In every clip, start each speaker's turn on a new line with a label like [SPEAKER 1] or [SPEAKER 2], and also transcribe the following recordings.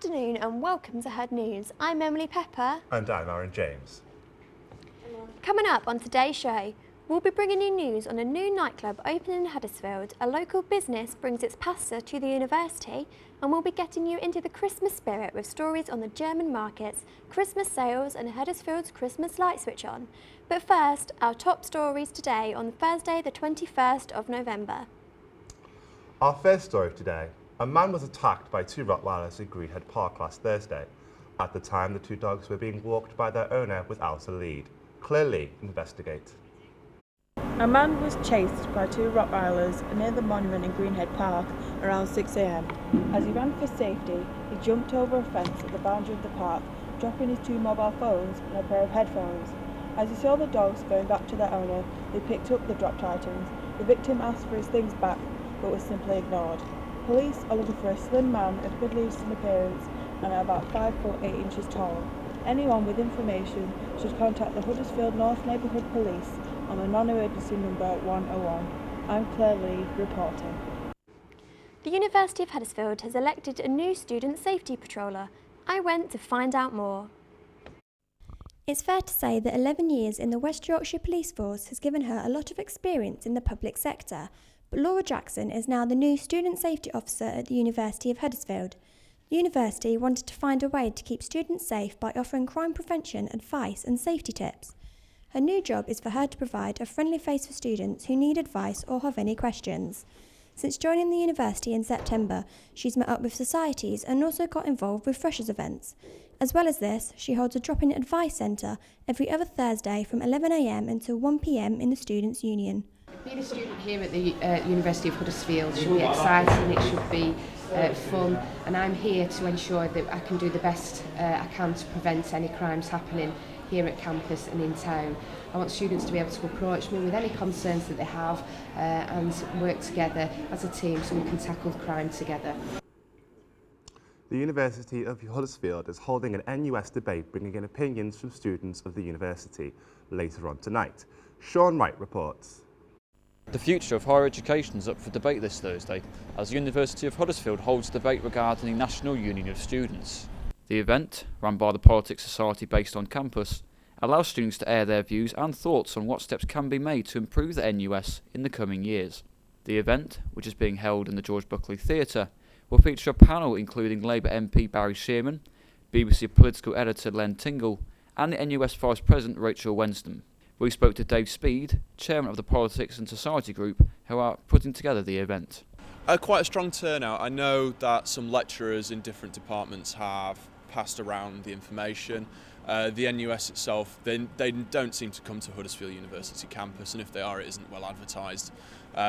[SPEAKER 1] afternoon and welcome to Heard News. I'm Emily Pepper.
[SPEAKER 2] And I'm Aaron James.
[SPEAKER 1] Coming up on today's show, we'll be bringing you news on a new nightclub opening in Huddersfield, a local business brings its pasta to the university, and we'll be getting you into the Christmas spirit with stories on the German markets, Christmas sales and Huddersfield's Christmas light switch on. But first, our top stories today on Thursday the 21st of November.
[SPEAKER 2] Our first story today. A man was attacked by two Rottweilers in Greenhead Park last Thursday. At the time, the two dogs were being walked by their owner without a lead. Claire Lee investigates.
[SPEAKER 3] A man was chased by two Rottweilers near the monument in Greenhead Park around 6 a.m. As he ran for safety, he jumped over a fence at the boundary of the park, dropping his two mobile phones and a pair of headphones. As he saw the dogs going back to their owner, they picked up the dropped items. The victim asked for his things back, but was simply ignored. Police are looking for a slim man of Middle Eastern appearance and about 5 foot 8 inches tall. Anyone with information should contact the Huddersfield North Neighbourhood Police on the non-emergency number 101. I'm Claire Lee, reporting.
[SPEAKER 1] The University of Huddersfield has elected a new student safety patroller. I went to find out more. It's fair to say that 11 years in the West Yorkshire Police Force has given her a lot of experience in the public sector, but Laura Jackson is now the new student safety officer at the University of Huddersfield. The university wanted to find a way to keep students safe by offering crime prevention, advice and safety tips. Her new job is for her to provide a friendly face for students who need advice or have any questions. Since joining the university in September, she's met up with societies and also got involved with freshers events. As well as this, she holds a drop-in advice centre every other Thursday from 11 a.m. until 1 p.m. in the Students' Union.
[SPEAKER 4] Being a student here at the University of Huddersfield should be exciting, it should be fun, and I'm here to ensure that I can do the best I can to prevent any crimes happening here at campus and in town. I want students to be able to approach me with any concerns that they have and work together as a team so we can tackle crime together.
[SPEAKER 2] The University of Huddersfield is holding an NUS debate bringing in opinions from students of the university later on tonight. Sean Wright reports.
[SPEAKER 5] The future of higher education is up for debate this Thursday, as the University of Huddersfield holds a debate regarding the National Union of Students. The event, run by the Politics Society based on campus, allows students to air their views and thoughts on what steps can be made to improve the NUS in the coming years. The event, which is being held in the George Buckley Theatre, will feature a panel including Labour MP Barry Shearman, BBC political editor Len Tingle, and the NUS Vice President Rachel Wenston. We spoke to Dave Speed, chairman of the Politics and Society Group, who are putting together the event.
[SPEAKER 6] Quite a strong turnout. I know that some lecturers in different departments have passed around the information. The NUS itself, they don't seem to come to Huddersfield University campus, and if they are, it isn't well advertised.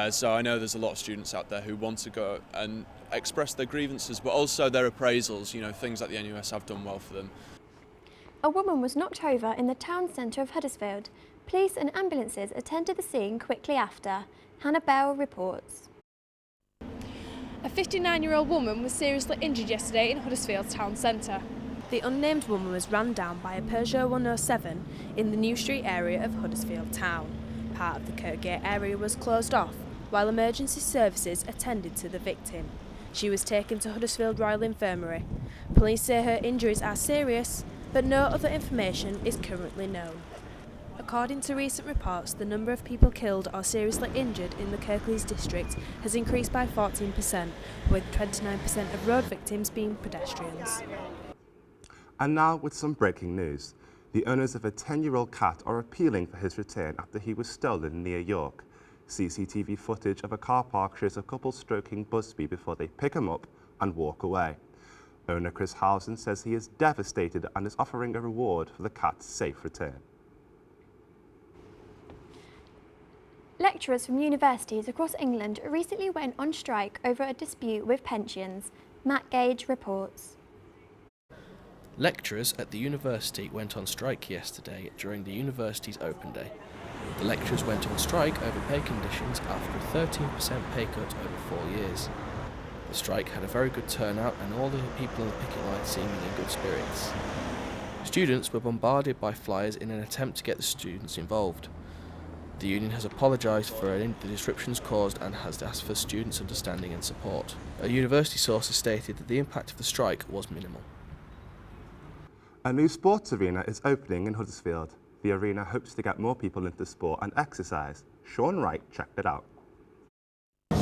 [SPEAKER 6] So I know there's a lot of students out there who want to go and express their grievances, but also their appraisals, things that the NUS have done well for them.
[SPEAKER 1] A woman was knocked over in the town centre of Huddersfield. Police and ambulances attended the scene quickly after. Hannah Bell reports.
[SPEAKER 7] A 59-year-old woman was seriously injured yesterday in Huddersfield town centre. The unnamed woman was run down by a Peugeot 107 in the New Street area of Huddersfield town. Part of the Kirkgate area was closed off, while emergency services attended to the victim. She was taken to Huddersfield Royal Infirmary. Police say her injuries are serious, but no other information is currently known. According to recent reports, the number of people killed or seriously injured in the Kirklees district has increased by 14%, with 29% of road victims being pedestrians.
[SPEAKER 2] And now with some breaking news. The owners of a 10-year-old cat are appealing for his return after he was stolen near York. CCTV footage of a car park shows a couple stroking Busby before they pick him up and walk away. Owner Chris Housen says he is devastated and is offering a reward for the cat's safe return.
[SPEAKER 1] Lecturers from universities across England recently went on strike over a dispute with pensions. Matt Gage reports.
[SPEAKER 8] Lecturers at the university went on strike yesterday during the university's open day. The lecturers went on strike over pay conditions after a 13% pay cut over 4 years. The strike had a very good turnout and all the people on the picket line seemed in good spirits. Students were bombarded by flyers in an attempt to get the students involved. The union has apologised for the disruptions caused and has asked for students' understanding and support. A university source has stated that the impact of the strike was minimal.
[SPEAKER 2] A new sports arena is opening in Huddersfield. The arena hopes to get more people into sport and exercise. Sean Wright checked it out.
[SPEAKER 5] The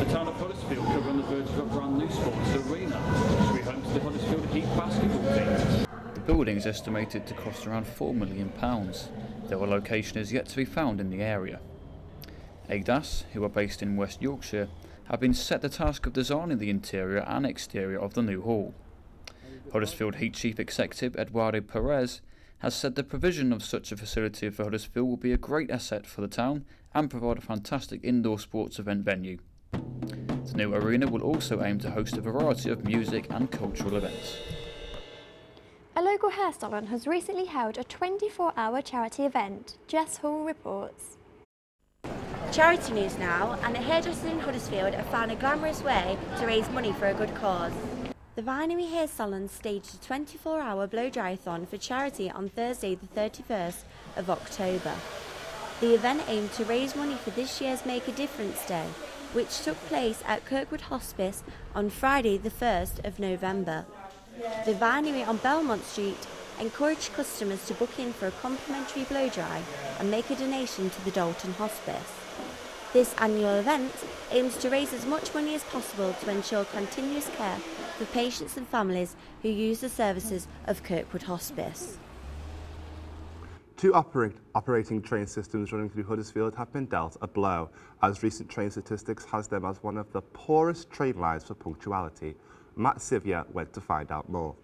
[SPEAKER 5] town of Huddersfield could be on the verge of a brand new sports arena, which will be home to the Huddersfield Heat basketball team. The building is estimated to cost around £4 million, though a location is yet to be found in the area. AIDAS, who are based in West Yorkshire, have been set the task of designing the interior and exterior of the new hall. Huddersfield Heat Chief Executive Eduardo Perez has said the provision of such a facility for Huddersfield will be a great asset for the town and provide a fantastic indoor sports event venue. The new arena will also aim to host a variety of music and cultural events.
[SPEAKER 1] A local hair salon has recently held a 24-hour charity event. Jess Hall reports.
[SPEAKER 9] Charity news now, and the hairdressers in Huddersfield have found a glamorous way to raise money for a good cause. The Vinery Hair Salon staged a 24-hour blow-dry-a-thon for charity on Thursday the 31st of October. The event aimed to raise money for this year's Make a Difference Day, which took place at Kirkwood Hospice on Friday the 1st of November. The Vinery on Belmont Street encouraged customers to book in for a complimentary blow-dry and make a donation to the Dalton Hospice. This annual event aims to raise as much money as possible to ensure continuous care for patients and families who use the services of Kirkwood Hospice.
[SPEAKER 2] Two operating train systems running through Huddersfield have been dealt a blow, as recent train statistics has them as one of the poorest train lines for punctuality. Matt Sivia went to find out more.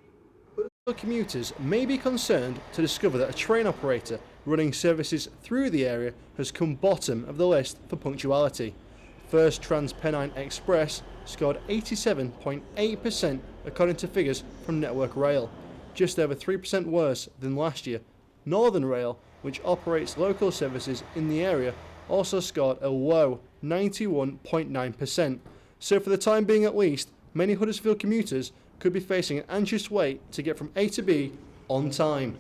[SPEAKER 10] Commuters may be concerned to discover that a train operator running services through the area has come bottom of the list for punctuality. First Trans-Pennine Express scored 87.8% according to figures from Network Rail, just over 3% worse than last year. Northern Rail, which operates local services in the area, also scored a low 91.9%. So for the time being at least, many Huddersfield commuters could be facing an anxious wait to get from A to B on time.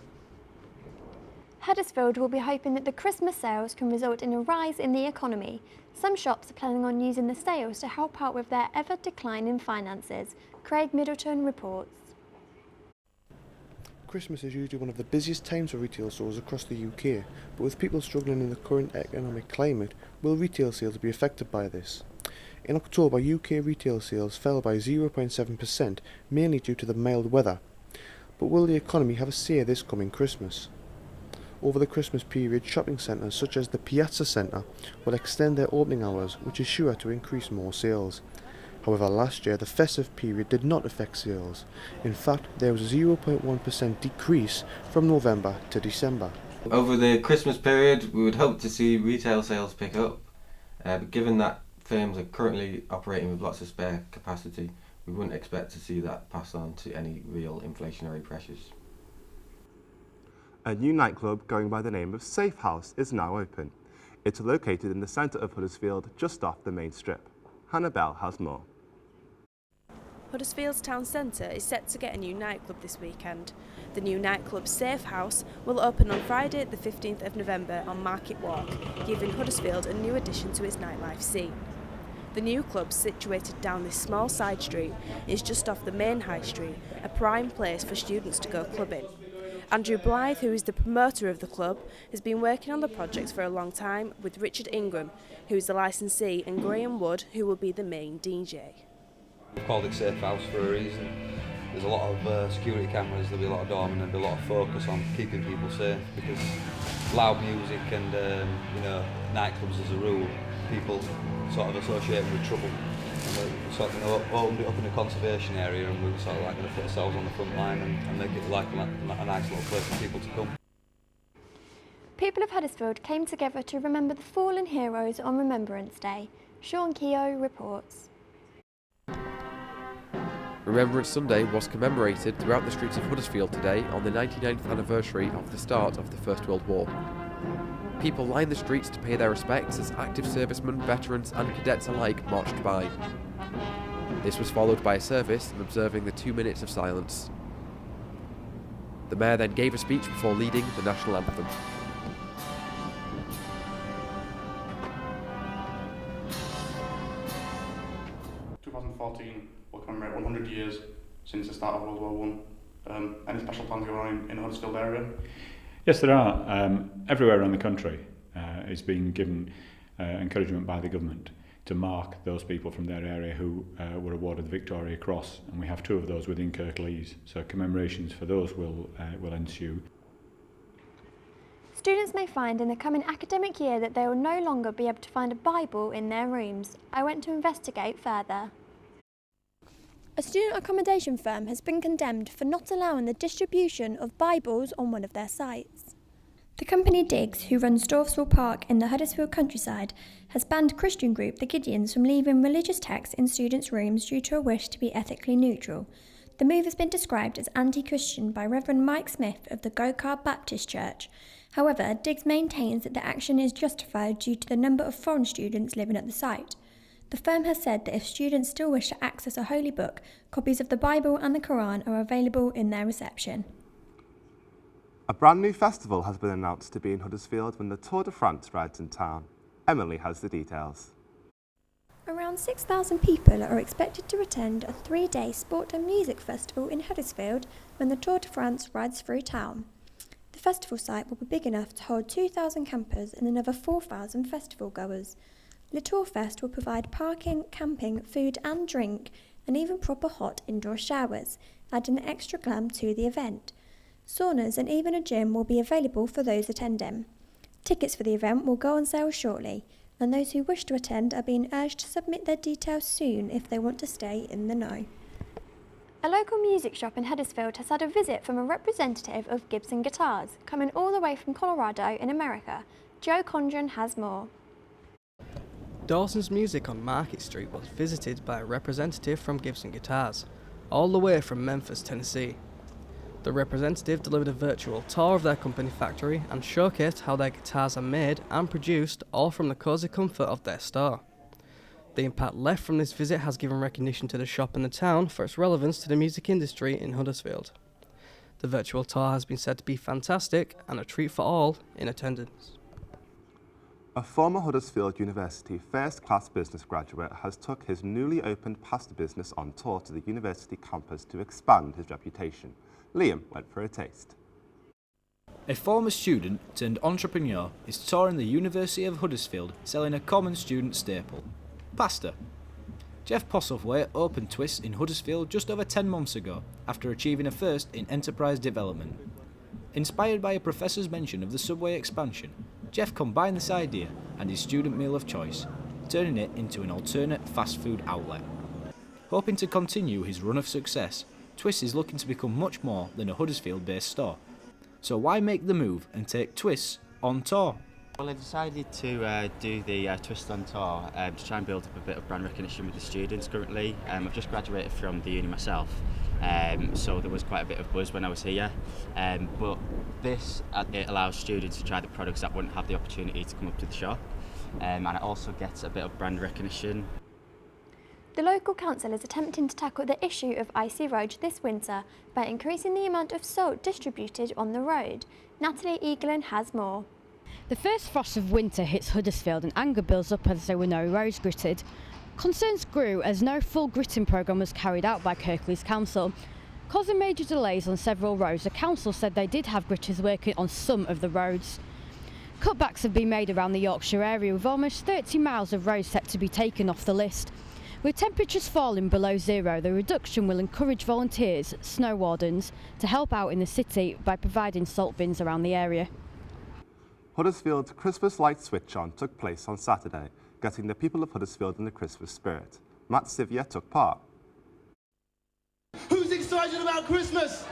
[SPEAKER 1] Huddersfield will be hoping that the Christmas sales can result in a rise in the economy. Some shops are planning on using the sales to help out with their ever-declining finances. Craig Middleton reports.
[SPEAKER 11] Christmas is usually one of the busiest times for retail stores across the UK, but with people struggling in the current economic climate, will retail sales be affected by this? In October, UK retail sales fell by 0.7%, mainly due to the mild weather. But will the economy have a say this coming Christmas? Over the Christmas period, shopping centres such as the Piazza Centre will extend their opening hours, which is sure to increase more sales. However, last year the festive period did not affect sales. In fact, there was a 0.1% decrease from November to December.
[SPEAKER 12] Over the Christmas period, we would hope to see retail sales pick up, but given that firms are currently operating with lots of spare capacity, we wouldn't expect to see that pass on to any real inflationary pressures.
[SPEAKER 2] A new nightclub going by the name of Safe House is now open. It's located in the centre of Huddersfield, just off the main strip. Hannah Bell has more.
[SPEAKER 7] Huddersfield's town centre is set to get a new nightclub this weekend. The new nightclub Safe House will open on Friday the 15th of November on Market Walk, giving Huddersfield a new addition to its nightlife scene. The new club, situated down this small side street, is just off the main high street, a prime place for students to go clubbing. Andrew Blythe, who is the promoter of the club, has been working on the project for a long time with Richard Ingram, who is the licensee, and Graham Wood, who will be the main DJ.
[SPEAKER 13] We've called it Safe House for a reason. There's a lot of security cameras, there'll be a lot of doormen, and there'll be a lot of focus on keeping people safe, because loud music and nightclubs as a rule, people sort of associate with trouble. And we're sort of opened it up in a conservation area, and we're sort of like going to put ourselves on the front line and make it like a nice little place for people to come.
[SPEAKER 1] People of Huddersfield came together to remember the fallen heroes on Remembrance Day. Sean Keogh reports.
[SPEAKER 14] Remembrance Sunday was commemorated throughout the streets of Huddersfield today on the 99th anniversary of the start of the First World War. People lined the streets to pay their respects as active servicemen, veterans and cadets alike marched by. This was followed by a service and observing the 2 minutes of silence. The Mayor then gave a speech before leading the national anthem.
[SPEAKER 15] 100 years since the start of World War One. Any special plans going on in the Huddersfield area?
[SPEAKER 16] Yes, there are. Everywhere around the country is being given encouragement by the government to mark those people from their area who were awarded the Victoria Cross, and we have 2 of those within Kirklees, so commemorations for those will ensue.
[SPEAKER 1] Students may find in the coming academic year that they will no longer be able to find a Bible in their rooms. I went to investigate further. A student accommodation firm has been condemned for not allowing the distribution of Bibles on one of their sites. The company Diggs, who runs Dorfswell Park in the Huddersfield countryside, has banned Christian group the Gideons from leaving religious texts in students' rooms due to a wish to be ethically neutral. The move has been described as anti-Christian by Reverend Mike Smith of the Go-Kart Baptist Church. However, Diggs maintains that the action is justified due to the number of foreign students living at the site. The firm has said that if students still wish to access a holy book, copies of the Bible and the Quran are available in their reception.
[SPEAKER 2] A brand new festival has been announced to be in Huddersfield when the Tour de France rides in town. Emily has the details.
[SPEAKER 1] Around 6,000 people are expected to attend a 3-day sport and music festival in Huddersfield when the Tour de France rides through town. The festival site will be big enough to hold 2,000 campers and another 4,000 festival goers. Le Tour Fest will provide parking, camping, food and drink, and even proper hot indoor showers, adding extra glam to the event. Saunas and even a gym will be available for those attending. Tickets for the event will go on sale shortly, and those who wish to attend are being urged to submit their details soon if they want to stay in the know. A local music shop in Huddersfield has had a visit from a representative of Gibson Guitars, coming all the way from Colorado in America. Joe Condren has more.
[SPEAKER 17] Dawson's Music on Market Street was visited by a representative from Gibson Guitars, all the way from Memphis, Tennessee. The representative delivered a virtual tour of their company factory and showcased how their guitars are made and produced, all from the cosy comfort of their store. The impact left from this visit has given recognition to the shop and the town for its relevance to the music industry in Huddersfield. The virtual tour has been said to be fantastic and a treat for all in attendance.
[SPEAKER 2] A former Huddersfield University first-class business graduate has took his newly opened pasta business on tour to the university campus to expand his reputation. Liam went for a taste.
[SPEAKER 18] A former student turned entrepreneur is touring the University of Huddersfield selling a common student staple, pasta. Jeff Postlethwaite opened Twists in Huddersfield just over 10 months ago after achieving a first in enterprise development. Inspired by a professor's mention of the subway expansion, Jeff combined this idea and his student meal of choice, turning it into an alternate fast food outlet. Hoping to continue his run of success, Twists is looking to become much more than a Huddersfield-based store. So why make the move and take Twists on tour?
[SPEAKER 19] Well, I decided to do the Twist on Tour to try and build up a bit of brand recognition with the students currently. I've just graduated from the uni myself, so there was quite a bit of buzz when I was here. But this it allows students to try the products that wouldn't have the opportunity to come up to the shop, and it also gets a bit of brand recognition.
[SPEAKER 1] The local council is attempting to tackle the issue of icy roads this winter by increasing the amount of salt distributed on the road. Natalie Eaglin has more.
[SPEAKER 20] The first frost of winter hits Huddersfield and anger builds up as there were no roads gritted. Concerns grew as no full gritting programme was carried out by Kirklees Council. Causing major delays on several roads, the council said they did have gritters working on some of the roads. Cutbacks have been made around the Yorkshire area with almost 30 miles of roads set to be taken off the list. With temperatures falling below zero, the reduction will encourage volunteers, snow wardens, to help out in the city by providing salt bins around the area.
[SPEAKER 2] Huddersfield's Christmas light switch on took place on Saturday, getting the people of Huddersfield in the Christmas spirit. Matt Sivia took part.
[SPEAKER 21] Who's excited about Christmas?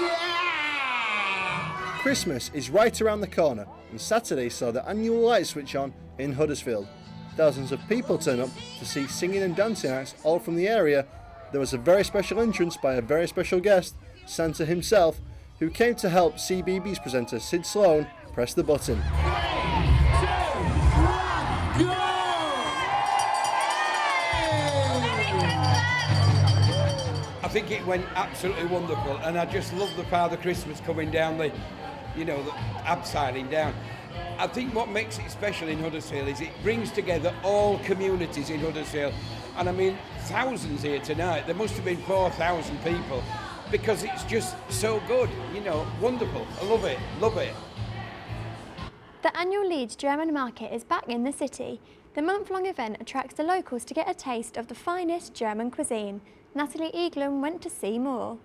[SPEAKER 10] Yeah! Christmas is right around the corner, and Saturday saw the annual light switch on in Huddersfield. Thousands of people turned up to see singing and dancing acts all from the area. There was a very special entrance by a very special guest, Santa himself, who came to help CBeebies presenter Sid Sloan press the button. 3, 2, 1, go!
[SPEAKER 22] I think it went absolutely wonderful, and I just love the Father Christmas coming down the absiding down. I think what makes it special in Huddersfield is it brings together all communities in Huddersfield. And I mean, thousands here tonight. There must have been 4,000 people because it's just so good, you know, wonderful. I love it, love it.
[SPEAKER 1] The annual Leeds German Market is back in the city. The month-long event attracts the locals to get a taste of the finest German cuisine. Natalie Eaglen went to see more.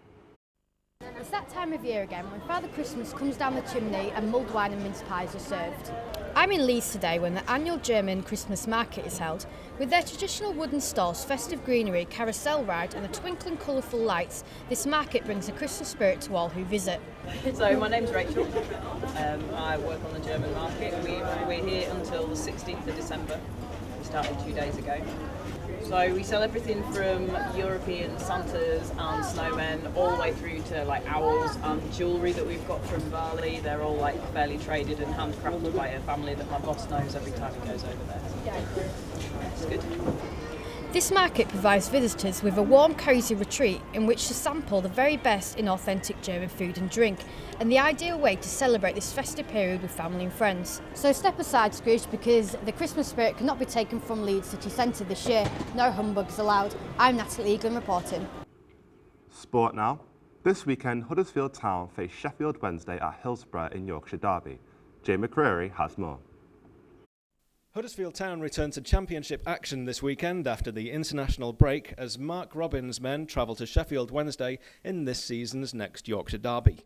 [SPEAKER 20] It's that time of year again when Father Christmas comes down the chimney and mulled wine and mince pies are served. I'm in Leeds today when the annual German Christmas market is held. With their traditional wooden stalls, festive greenery, carousel ride and the twinkling colourful lights, this market brings a Christmas spirit to all who visit.
[SPEAKER 3] So my name's Rachel. I work on the German market. We're here until the 16th of December. We started 2 days ago. So we sell everything from European Santas and snowmen all the way through to like owls and jewellery that we've got from Bali. They're all like fairly traded and handcrafted by a family that my boss knows every time he goes over there. It's good.
[SPEAKER 20] This market provides visitors with a warm, cosy retreat in which to sample the very best in authentic German food and drink, and the ideal way to celebrate this festive period with family and friends. So step aside, Scrooge, because the Christmas spirit cannot be taken from Leeds City Centre this year. No humbugs allowed. I'm Natalie Eaglen reporting.
[SPEAKER 2] Sport now. This weekend, Huddersfield Town face Sheffield Wednesday at Hillsborough in Yorkshire Derby. Jay McCreary has more.
[SPEAKER 10] Huddersfield Town return to Championship action this weekend after the international break as Mark Robbins' men travel to Sheffield Wednesday in this season's next Yorkshire Derby.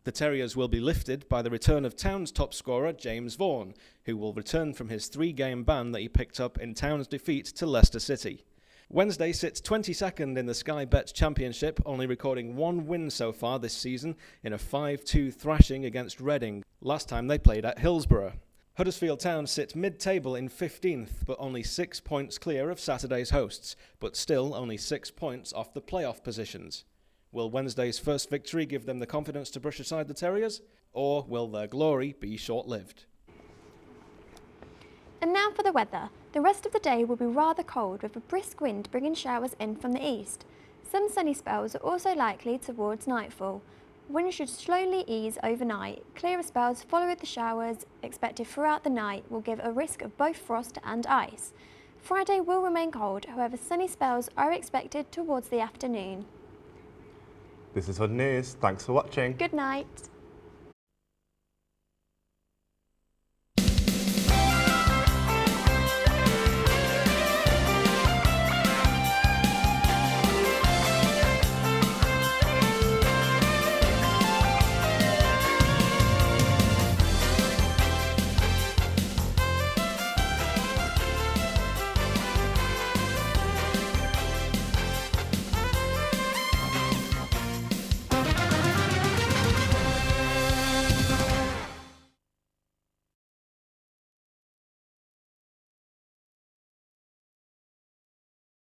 [SPEAKER 10] The Terriers will be lifted by the return of Town's top scorer James Vaughan, who will return from his 3-game ban that he picked up in Town's defeat to Leicester City. Wednesday sits 22nd in the Sky Bet Championship, only recording 1 win so far this season in a 5-2 thrashing against Reading, last time they played at Hillsborough. Huddersfield Town sit mid-table in 15th, but only 6 points clear of Saturday's hosts, but still only 6 points off the playoff positions. Will Wednesday's first victory give them the confidence to brush aside the Terriers, or will their glory be short-lived?
[SPEAKER 1] And now for the weather. The rest of the day will be rather cold with a brisk wind bringing showers in from the east. Some sunny spells are also likely towards nightfall. Wind should slowly ease overnight. Clearer spells following the showers expected throughout the night will give a risk of both frost and ice. Friday will remain cold, however sunny spells are expected towards the afternoon.
[SPEAKER 2] This is Hood News. Thanks for watching.
[SPEAKER 1] Good night.